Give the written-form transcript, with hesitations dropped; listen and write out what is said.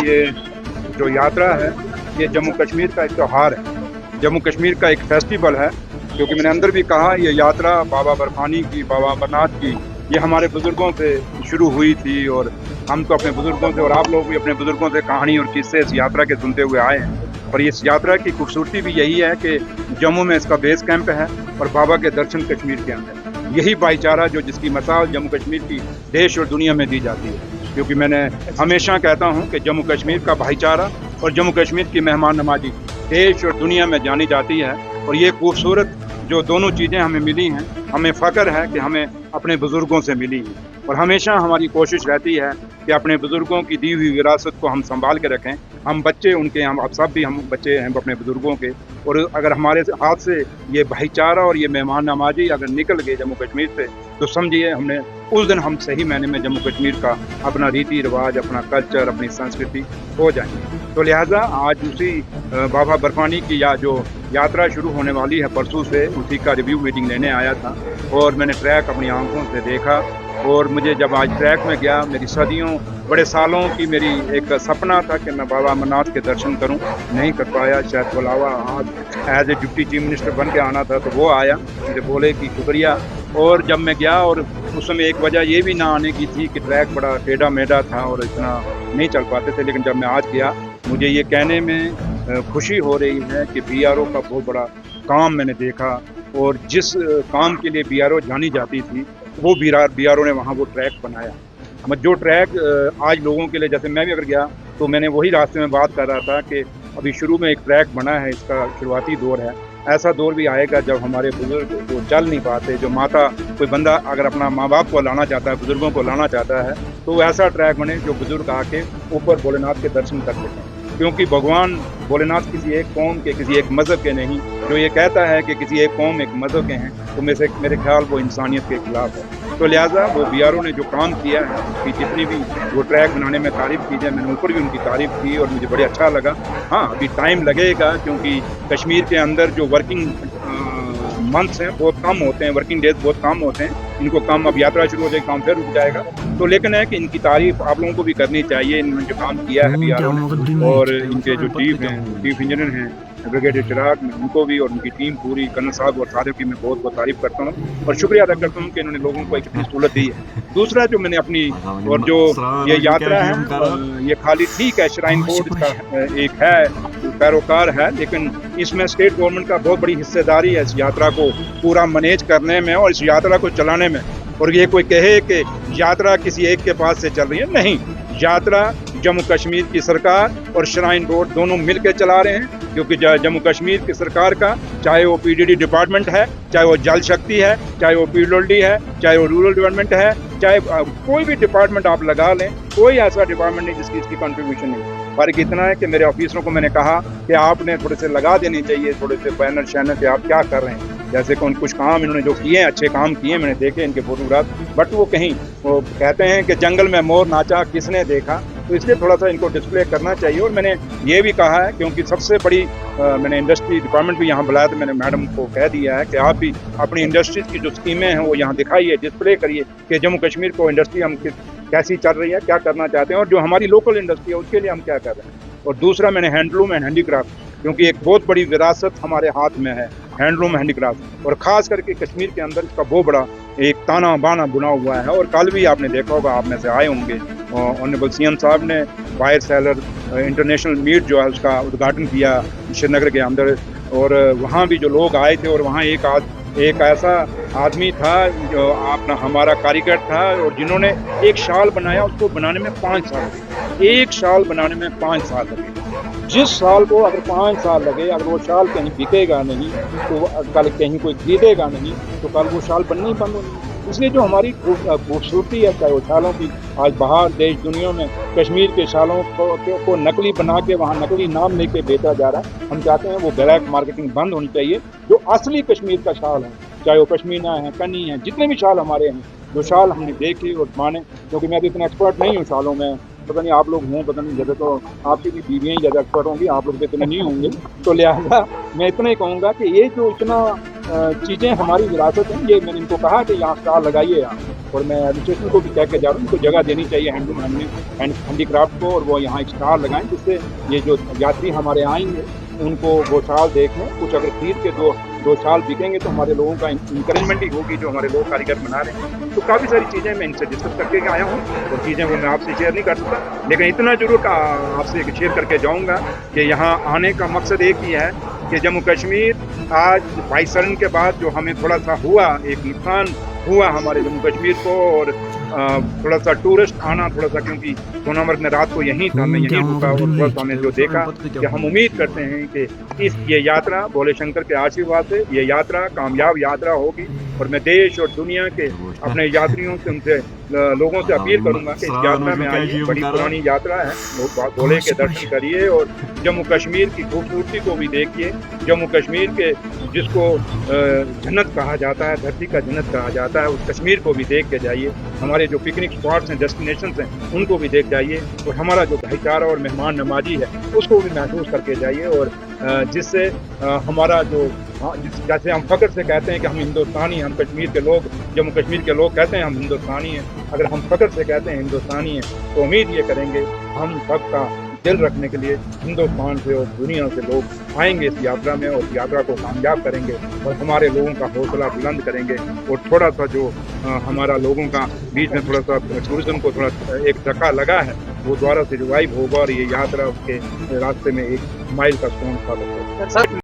ये जो यात्रा है ये जम्मू कश्मीर का एक त्यौहार है, जम्मू कश्मीर का एक फेस्टिवल है। क्योंकि मैंने अंदर भी कहा ये यात्रा बाबा बर्फानी की, बाबा अमरनाथ की, ये हमारे बुज़ुर्गों से शुरू हुई थी और हम तो अपने बुज़ुर्गों से और आप लोग भी अपने बुज़ुर्गों से कहानी और किस्से इस यात्रा के सुनते हुए आए हैं। और इस यात्रा की खूबसूरती भी यही है कि जम्मू में इसका बेस कैंप है और बाबा के दर्शन कश्मीर के अंदर। यही भाईचारा जो जिसकी मिसाल जम्मू कश्मीर की देश और दुनिया में दी जाती है। क्योंकि मैंने हमेशा कहता हूं कि जम्मू कश्मीर का भाईचारा और जम्मू कश्मीर की मेहमान नवाजी देश और दुनिया में जानी जाती है। और ये खूबसूरत जो दोनों चीज़ें हमें मिली हैं, हमें फ़ख्र है कि हमें अपने बुज़ुर्गों से मिली हैं। और हमेशा हमारी कोशिश रहती है कि अपने बुज़ुर्गों की दी हुई विरासत को हम संभाल के रखें। हम बच्चे उनके, हम अब सब भी हम बच्चे हैं अपने बुज़ुर्गों के। और अगर हमारे हाथ से ये भाईचारा और ये मेहमान नवाजी अगर निकल गए जम्मू कश्मीर से, तो समझिए हमने उस दिन हम सही मायने में जम्मू कश्मीर का अपना रीति रिवाज, अपना कल्चर, अपनी संस्कृति हो जाएंगे। तो लिहाजा आज उसी बाबा बर्फानी की जो यात्रा शुरू होने वाली है परसों से, उसी का रिव्यू मीटिंग लेने आया था। और मैंने ट्रैक अपनी आंखों से देखा और मुझे जब आज ट्रैक में गया, मेरी सदियों बड़े सालों की मेरी एक सपना था कि मैं बाबा अमरनाथ के दर्शन करूं, नहीं कर पाया। शायद बुलावा आज as a deputy chief minister बन के आना था, तो वो आया, मुझे बोले कि शुक्रिया। और जब मैं गया, और उस समय एक वजह ये भी ना आने की थी कि ट्रैक बड़ा टेढ़ा मेढ़ा था और इतना नहीं चल पाते थे। लेकिन जब मैं आज गया, मुझे ये कहने में खुशी हो रही है कि BRO का बहुत बड़ा काम मैंने देखा। और जिस काम के लिए BRO जानी जाती थी, वो BRO ने वहाँ वो ट्रैक बनाया। जो ट्रैक आज लोगों के लिए, जैसे मैं भी अगर गया तो मैंने वही रास्ते में बात कर रहा था कि अभी शुरू में एक ट्रैक बना है, इसका शुरुआती दौर है। ऐसा दौर भी आएगा जब हमारे बुजुर्ग जो चल नहीं पाते, जो माता, कोई बंदा अगर अपना माँ बाप को लाना चाहता है, बुजुर्गों को लाना चाहता है, तो ऐसा ट्रैक बने जो बुजुर्ग आके ऊपर भोलेनाथ के दर्शन कर सकें। क्योंकि भगवान भोलेनाथ किसी एक कौम के, किसी एक मज़हब के नहीं। जो ये कहता है कि किसी एक कौम एक मज़हब के हैं, तो मेरे ख्याल वो इंसानियत के खिलाफ है। तो लिहाजा वो BRO ने जो काम किया है, कि जितनी भी वो ट्रैक बनाने में तारीफ़ की जाए, मैंने ऊपर भी उनकी तारीफ़ की और मुझे बड़े अच्छा लगा। हाँ, अभी टाइम लगेगा क्योंकि कश्मीर के अंदर जो वर्किंग मंथ्स हैं बहुत कम होते हैं, वर्किंग डेज बहुत कम होते हैं। इनको काम, अब यात्रा शुरू हो जाएगी, काम फिर रुक जाएगा। तो लेकिन है कि इनकी तारीफ आप लोगों को भी करनी चाहिए, इन्होंने जो काम किया है BRO ने। और इनके जो चीफ इंजीनियर हैं ब्रिगेडियर चिराग, मैं उनको भी और उनकी टीम पूरी, कर्नल साहब और सारे की मैं बहुत बहुत तारीफ करता हूँ और शुक्रिया अदा करता हूँ कि इन्होंने लोगों को एक इतनी सहूलत दी है। दूसरा जो मैंने अपनी, और जो ये यात्रा है, ये खाली ठीक है श्राइन बोर्ड का एक है पैरोकार है, लेकिन इसमें स्टेट गवर्नमेंट का बहुत बड़ी हिस्सेदारी है इस यात्रा को पूरा मैनेज करने में और इस यात्रा को चलाने में। और ये कोई कहे कि यात्रा किसी एक के पास से चल रही है, नहीं, यात्रा जम्मू कश्मीर की सरकार और श्राइन बोर्ड दोनों मिलकर चला रहे हैं। क्योंकि जम्मू कश्मीर की सरकार का, चाहे वो PDD डिपार्टमेंट है, चाहे वो जल शक्ति है, चाहे वो PWD है, चाहे वो रूरल डेवलपमेंट है, चाहे कोई भी डिपार्टमेंट आप लगा लें, कोई ऐसा डिपार्टमेंट नहीं जिसकी इसकी कंट्रीब्यूशन नहीं। फर्क इतना है कि मेरे ऑफिसरों को मैंने कहा कि आपने थोड़े से लगा देनी चाहिए, थोड़े से बैनर शैनर कि आप क्या कर रहे हैं। जैसे कि कुछ काम इन्होंने जो किए हैं, अच्छे काम किए, मैंने देखे इनके फोटोग्राफ, बट वो कहीं वो कहते हैं कि जंगल में मोर नाचा किसने देखा, तो इसलिए थोड़ा सा इनको डिस्प्ले करना चाहिए। और मैंने ये भी कहा है, क्योंकि सबसे बड़ी मैंने इंडस्ट्री डिपार्टमेंट भी यहाँ बुलाया, तो मैंने मैडम को कह दिया है कि आप भी अपनी इंडस्ट्रीज की जो स्कीमें हैं वो यहाँ दिखाइए, डिस्प्ले करिए कि जम्मू कश्मीर को इंडस्ट्री हम कैसी चल रही है, क्या करना चाहते हैं और जो हमारी लोकल इंडस्ट्री है उसके लिए हम क्या कर रहे हैं। और दूसरा मैंने हैंडलूम एंड हैंडीक्राफ्ट, क्योंकि एक बहुत बड़ी विरासत हमारे हाथ में है हैंडलूम हैंडीक्राफ्ट, और ख़ास करके कश्मीर के अंदर इसका बहुत बड़ा एक ताना बाना बुना हुआ है। और कल भी आपने देखा होगा, आप में से आए होंगे, ऑनरेबल CM साहब ने वायर सेलर इंटरनेशनल मीट जो है उसका उद्घाटन किया श्रीनगर के अंदर। और वहाँ भी जो लोग आए थे, और वहाँ एक ऐसा आदमी था जो अपना हमारा कारीगर था, और जिन्होंने एक शाल बनाया, उसको बनाने में 5 साल लगे। एक शाल बनाने में 5 साल लगे। जिस साल को अगर 5 साल लगे, अगर वो शाल कहीं बिकेगा नहीं, तो कल कहीं कोई खरीदेगा नहीं, तो कल वो शाल बननी बंद होगी। इसलिए जो हमारी खूबसूरती है, चाहे वो शालों की, आज बाहर देश दुनिया में कश्मीर के शालों को नकली बना के वहाँ नकली नाम लेके बेचा जा रहा है। हम चाहते हैं वो ब्लैक मार्केटिंग बंद होनी चाहिए। जो असली कश्मीर का शाल है, चाहे वो पश्मीना है, कनी है, जितने भी शाल हमारे हैं, जो शाल हमने देखे और माने, क्योंकि मैं तो इतना एक्सपर्ट नहीं हूँ शालों में, पता नहीं आप लोग हों, पता नहीं, जैसे तो आपकी भी बीवियाँ ही ज़्यादा एक्सपर्ट होंगी, आप लोग तो इतने नहीं होंगे। तो लिहाजा मैं इतना ही कहूँगा कि ये जो इतना चीज़ें हमारी विरासत हैं। ये मैंने इनको कहा कि यहाँ स्टॉल लगाइए आप, और मैं एडमिनिस्ट्रेशन को भी कह के जा रहा हूँ, इनको जगह देनी चाहिए हैंडीक्राफ्ट को, और वो यहाँ एक स्टॉल लगाएं, जिससे ये जो यात्री हमारे आएंगे उनको वो शाल देखने, कुछ अगर खरीद के दो शाल बिकेंगे तो हमारे लोगों का इंकरेजमेंट ही होगी, जो हमारे लोग कारीगर बना रहे हैं। तो काफ़ी सारी चीज़ें मैं इनसे डिस्कस करके आया हूँ, और चीज़ें वो मैं आपसे शेयर नहीं कर सकता, लेकिन इतना ज़रूर आपसे शेयर करके जाऊँगा कि यहाँ आने का मकसद एक ही है कि जम्मू कश्मीर आज 22 साल के बाद जो हमें थोड़ा सा हुआ, एक नुकसान हुआ हमारे जम्मू कश्मीर को, और थोड़ा सा टूरिस्ट आना थोड़ा सा, क्योंकि सोनामर्ग में रात को यहीं था, मैं यहीं रुका, और थोड़ा सा हमें जो देखा कि हम उम्मीद करते हैं कि ये यात्रा भोले शंकर के आशीर्वाद से ये यात्रा कामयाब यात्रा होगी, और मैं देश और दुनिया के अपने यात्रियों से, उनसे लोगों से अपील करूंगा कि इस यात्रा में आइए। बड़ी पुरानी यात्रा है, भोले के दर्शन करिए और जम्मू कश्मीर की खूबसूरती को भी देखिए। जम्मू कश्मीर के जिसको जन्नत कहा जाता है, धरती का जन्नत कहा जाता है, उस कश्मीर को भी देख के जाइए। हमारे जो पिकनिक स्पॉट्स हैं, डेस्टिनेशंस हैं, उनको भी देख जाइए, और हमारा जो भाईचारा और मेहमान नवाजी है उसको भी महसूस करके जाइए, और जिससे हमारा जो जैसे हम फख्र से कहते हैं कि हम हिंदुस्तानी, हम कश्मीर के लोग, जम्मू कश्मीर के लोग कहते हैं हम हिंदुस्तानी हैं। अगर हम फख्र से कहते हैं हिंदुस्तानी हैं, तो उम्मीद ये करेंगे हम सबका दिल रखने के लिए हिंदुस्तान से और दुनिया से लोग आएंगे इस यात्रा में, और यात्रा को कामयाब करेंगे, और हमारे लोगों का हौसला बुलंद करेंगे, और थोड़ा सा जो हमारा लोगों का बीच में थोड़ा सा टूरिज्म को थोड़ा एक धक्का लगा है, वो दोबारा से रिवाइव होगा, और ये यात्रा उसके रास्ते में एक माइल का स्टोन साबित होगा।